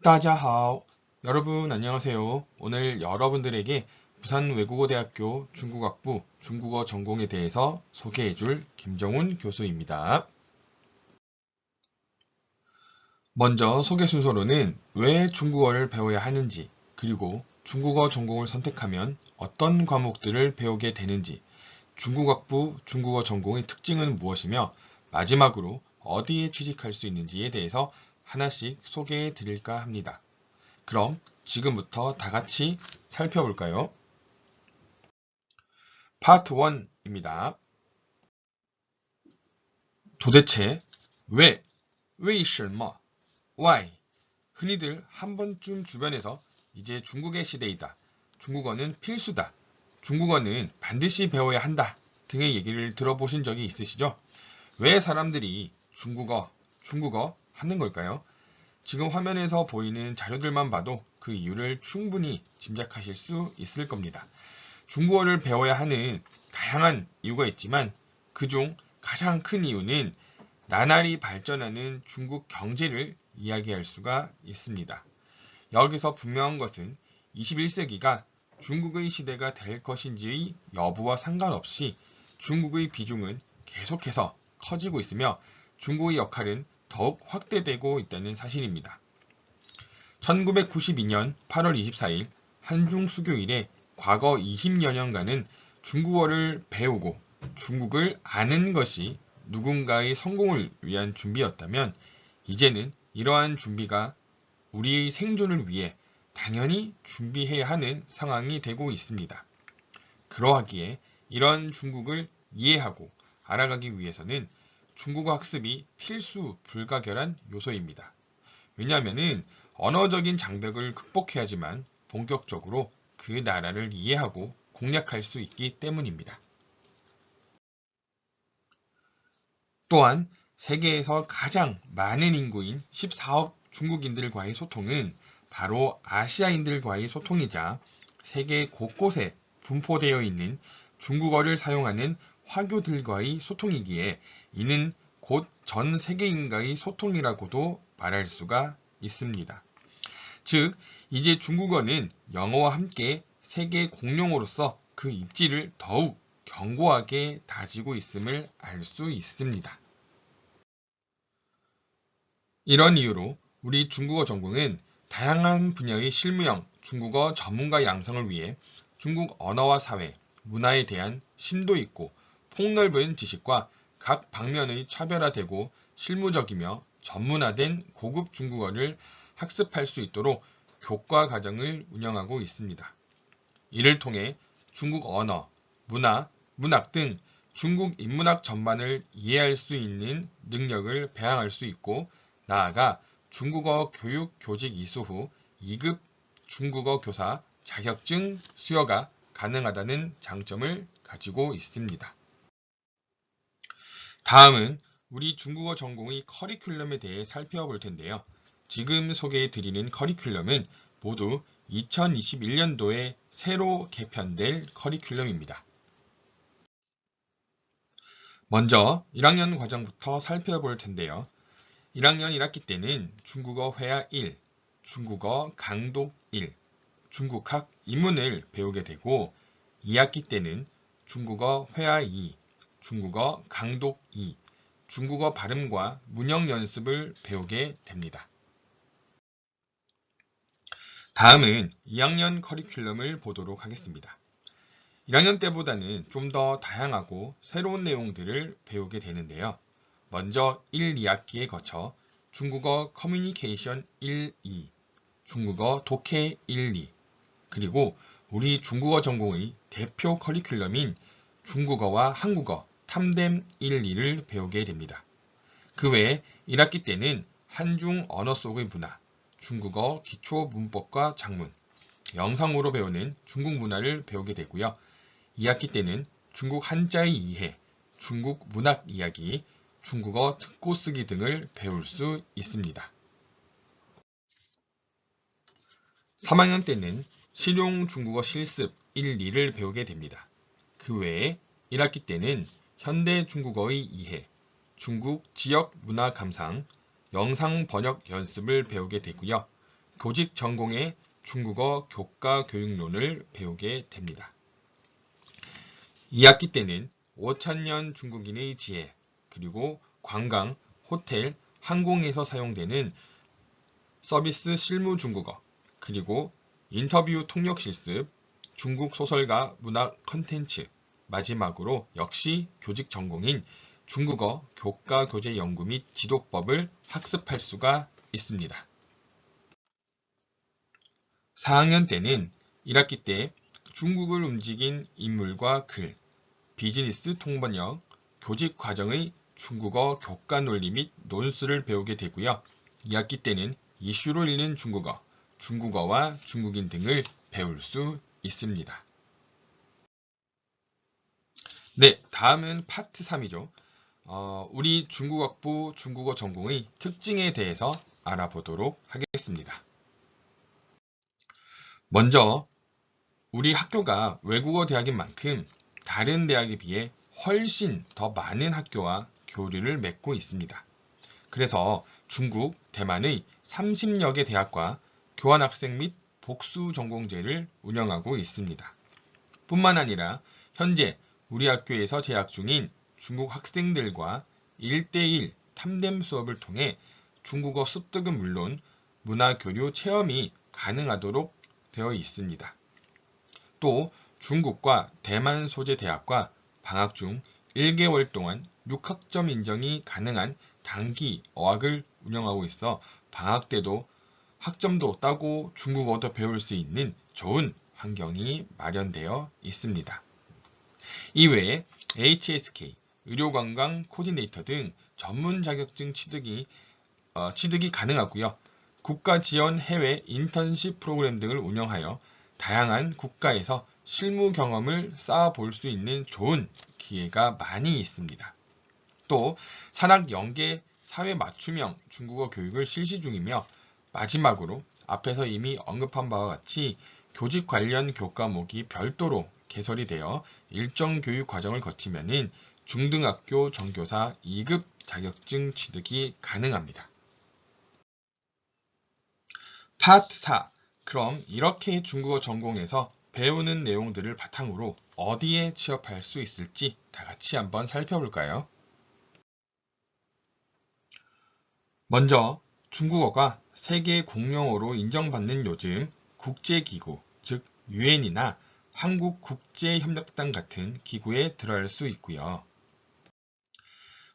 따자하오. 여러분 안녕하세요. 오늘 여러분들에게 부산외국어대학교 중국학부 중국어 전공에 대해서 소개해줄 김정훈 교수입니다. 먼저 소개 순서로는 왜 중국어를 배워야 하는지, 그리고 중국어 전공을 선택하면 어떤 과목들을 배우게 되는지, 중국학부 중국어 전공의 특징은 무엇이며, 마지막으로 어디에 취직할 수 있는지에 대해서 하나씩 소개해 드릴까 합니다. 그럼 지금부터 다 같이 살펴볼까요? 파트 1입니다. 도대체 왜? 为什么? Why? 흔히들 한 번쯤 주변에서 이제 중국의 시대이다. 중국어는 필수다. 중국어는 반드시 배워야 한다. 등의 얘기를 들어보신 적이 있으시죠? 왜 사람들이 중국어 하는 걸까요? 지금 화면에서 보이는 자료들만 봐도 그 이유를 충분히 짐작하실 수 있을 겁니다. 중국어를 배워야 하는 다양한 이유가 있지만 그중 가장 큰 이유는 나날이 발전하는 중국 경제를 이야기할 수가 있습니다. 여기서 분명한 것은 21세기가 중국의 시대가 될 것인지의 여부와 상관없이 중국의 비중은 계속해서 커지고 있으며 중국의 역할은 더욱 확대되고 있다는 사실입니다. 1992년 8월 24일 한중수교 이래 과거 20여 년간은 중국어를 배우고 중국을 아는 것이 누군가의 성공을 위한 준비였다면 이제는 이러한 준비가 우리의 생존을 위해 당연히 준비해야 하는 상황이 되고 있습니다. 그러하기에 이런 중국을 이해하고 알아가기 위해서는 중국어 학습이 필수 불가결한 요소입니다. 왜냐하면 언어적인 장벽을 극복해야지만 본격적으로 그 나라를 이해하고 공략할 수 있기 때문입니다. 또한 세계에서 가장 많은 인구인 14억 중국인들과의 소통은 바로 아시아인들과의 소통이자 세계 곳곳에 분포되어 있는 중국어를 사용하는 화교들과의 소통이기에 이는 곧 전 세계인과의 소통이라고도 말할 수가 있습니다. 즉, 이제 중국어는 영어와 함께 세계 공용어로서 그 입지를 더욱 견고하게 다지고 있음을 알 수 있습니다. 이런 이유로 우리 중국어 전공은 다양한 분야의 실무형 중국어 전문가 양성을 위해 중국 언어와 사회, 문화에 대한 심도 있고 폭넓은 지식과 각 방면의 차별화되고 실무적이며 전문화된 고급 중국어를 학습할 수 있도록 교과 과정을 운영하고 있습니다. 이를 통해 중국 언어, 문화, 문학 등 중국 인문학 전반을 이해할 수 있는 능력을 배양할 수 있고 나아가 중국어 교육 교직 이수 후 2급 중국어 교사 자격증 수여가 가능하다는 장점을 가지고 있습니다. 다음은 우리 중국어 전공의 커리큘럼에 대해 살펴볼 텐데요. 지금 소개해 드리는 커리큘럼은 모두 2021년도에 새로 개편될 커리큘럼입니다. 먼저 1학년 과정부터 살펴볼 텐데요. 1학년 1학기 때는 중국어 회화 1, 중국어 강독 1, 중국학 입문을 배우게 되고 2학기 때는 중국어 회화 2, 중국어 강독 2, 중국어 발음과 문형 연습을 배우게 됩니다. 다음은 2학년 커리큘럼을 보도록 하겠습니다. 1학년 때보다는 좀 더 다양하고 새로운 내용들을 배우게 되는데요. 먼저 1, 2학기에 거쳐 중국어 커뮤니케이션 1, 2, 중국어 독해 1, 2, 그리고 우리 중국어 전공의 대표 커리큘럼인 중국어와 한국어 탐댐 1, 2를 배우게 됩니다. 그 외에 1학기 때는 한중 언어 속의 문화, 중국어 기초 문법과 작문, 영상으로 배우는 중국 문화를 배우게 되고요. 2학기 때는 중국 한자의 이해, 중국 문학 이야기, 중국어 듣고 쓰기 등을 배울 수 있습니다. 3학년 때는 실용 중국어 실습 1, 2를 배우게 됩니다. 그 외에 1학기 때는 현대 중국어의 이해, 중국 지역 문화 감상, 영상 번역 연습을 배우게 되고요. 교직 전공의 중국어 교과 교육론을 배우게 됩니다. 2학기 때는 5,000년 중국인의 지혜, 그리고 관광, 호텔, 항공에서 사용되는 서비스 실무 중국어, 그리고 인터뷰 통역 실습, 중국 소설가 문학 컨텐츠, 마지막으로 역시 교직 전공인 중국어 교과 교재 연구 및 지도법을 학습할 수가 있습니다. 4학년 때는 1학기 때 중국을 움직인 인물과 글, 비즈니스 통번역, 교직 과정의 중국어 교과 논리 및 논술을 배우게 되고요. 2학기 때는 이슈로 읽는 중국어, 중국어와 중국인 등을 배울 수 있습니다. 네, 다음은 파트 3이죠. 우리 중국어부 중국어 전공의 특징에 대해서 알아보도록 하겠습니다. 먼저 우리 학교가 외국어 대학인 만큼 다른 대학에 비해 훨씬 더 많은 학교와 교류를 맺고 있습니다. 그래서 중국, 대만의 30여 개 대학과 교환학생 및 복수 전공제를 운영하고 있습니다. 뿐만 아니라 현재 우리 학교에서 재학 중인 중국 학생들과 1대1 탐댐 수업을 통해 중국어 습득은 물론 문화교류 체험이 가능하도록 되어 있습니다. 또 중국과 대만 소재 대학과 방학 중 1개월 동안 6학점 인정이 가능한 단기 어학을 운영하고 있어 방학 때도 학점도 따고 중국어도 배울 수 있는 좋은 환경이 마련되어 있습니다. 이외에 HSK, 의료관광 코디네이터 등 전문 자격증 취득이 가능하고요. 국가 지원 해외 인턴십 프로그램 등을 운영하여 다양한 국가에서 실무 경험을 쌓아볼 수 있는 좋은 기회가 많이 있습니다. 또 산학 연계 사회 맞춤형 중국어 교육을 실시 중이며 마지막으로 앞에서 이미 언급한 바와 같이 교직 관련 교과목이 별도로 개설이 되어 일정 교육 과정을 거치면은 중등학교 전교사 2급 자격증 취득이 가능합니다. 파트 4. 그럼 이렇게 중국어 전공에서 배우는 내용들을 바탕으로 어디에 취업할 수 있을지 다 같이 한번 살펴볼까요? 먼저 중국어가 세계 공용어로 인정받는 요즘 국제기구, 즉 유엔이나 한국국제협력단 같은 기구에 들어갈 수 있고요.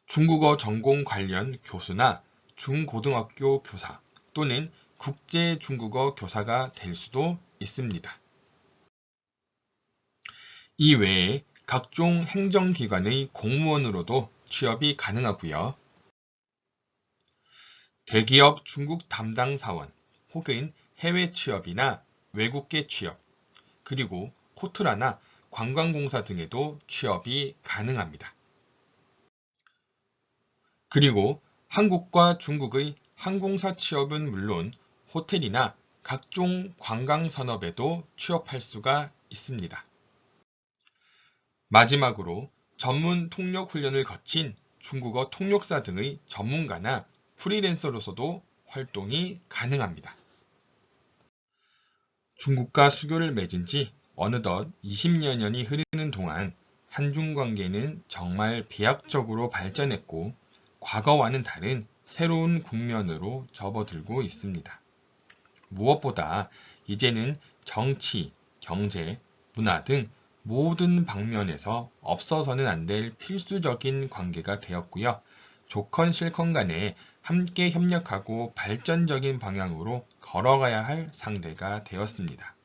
중국어 전공 관련 교수나 중고등학교 교사 또는 국제 중국어 교사가 될 수도 있습니다. 이외에 각종 행정기관의 공무원으로도 취업이 가능하고요. 대기업 중국 담당 사원 혹은 해외 취업이나 외국계 취업, 그리고 호텔이나 관광공사 등에도 취업이 가능합니다. 그리고 한국과 중국의 항공사 취업은 물론 호텔이나 각종 관광산업에도 취업할 수가 있습니다. 마지막으로 전문 통역 훈련을 거친 중국어 통역사 등의 전문가나 프리랜서로서도 활동이 가능합니다. 중국과 수교를 맺은 지 어느덧 20여 년이 흐르는 동안 한중 관계는 정말飛躍적으로 발전했고 과거와는 다른 새로운 국면으로 접어들고 있습니다. 무엇보다 이제는 정치, 경제, 문화 등 모든 방면에서 없어서는 안 될 필수적인 관계가 되었고요. 좋건 싫건 간에 함께 협력하고 발전적인 방향으로 걸어가야 할 상대가 되었습니다.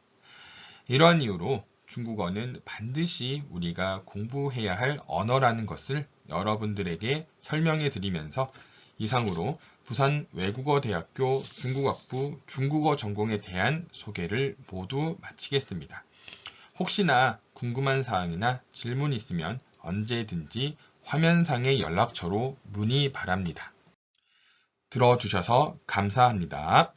이러한 이유로 중국어는 반드시 우리가 공부해야 할 언어라는 것을 여러분들에게 설명해 드리면서 이상으로 부산 외국어대학교 중국어부 중국어 전공에 대한 소개를 모두 마치겠습니다. 혹시나 궁금한 사항이나 질문 있으면 언제든지 화면상의 연락처로 문의 바랍니다. 들어주셔서 감사합니다.